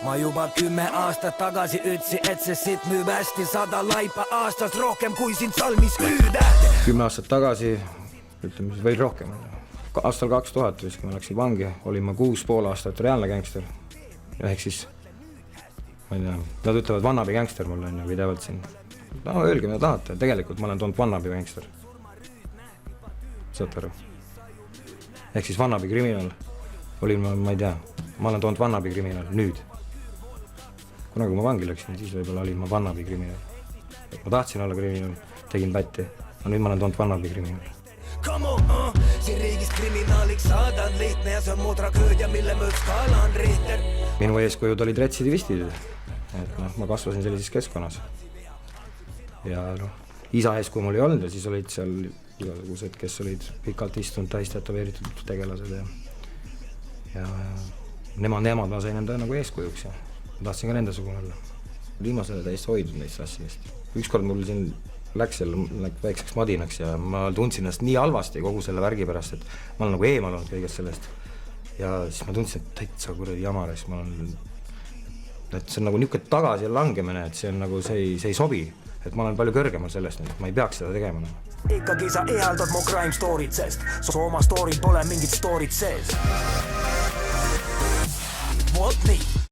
Ma juba 10 aastat tagasi ütsi, et see sitt müüb hästi 100 laipa aastas rohkem kui siin salmis hüüdähti. 10 aastat tagasi, ütleme veel rohkem, aastal 2000, kui ma läksin vangi, olin ma 6,5 aastat reaalne gängster. Ehk siis, ma ei tea, nad ütlevad vannabi gängster mulle on ju pidevalt siin. No öelge, mida tahate, tegelikult ma olen toonud vannabi gängster. Saate aru? Ehk siis vannabi kriminaal olin ma ei tea, ma olen toonud vannabi kriminaal nüüd. Kunagi kui ma vangi läksin, siis võib-olla olin ma vannabi kriminaal. Ma tahtsin olla kriminaal, tegin pätti, aga nüüd ma olen toonud vannabi kriminaal. Siin riigis kriminaaliks saada on lihtne ja see on mu tragöödia, mille mööds kaalan Richter. Minu eeskujud olid retsidivistid, et ma kasvasin sellises keskkonnas. Ja isa eeskuju mul ei olnud ja siis olid seal igasugused, kes olid pikalt istunud täistätoveeritud tegelased ja nemad ma sain enda nagu eeskujuks ja tahtsin ka nende sugune olla. Viimasele täiesti hoidnud neist asjadest. Ükskord mul siin läks väikseks madinaks ja ma tundsin ennast nii halvasti kogu selle värgi pärast, et ma olen nagu eemal olnud kõigest sellest. Ja siis ma tundsin, et täitsa kuradi jamares, et see on nagu niisugune tagasi langemine, et see on nagu see ei sobi, et ma olen palju kõrgemal sellest, et ma ei peaks seda tegema. Ikkagi sa ehaldad mu crime story't, sest oma story'l pole mingit story't sees. Vot nii,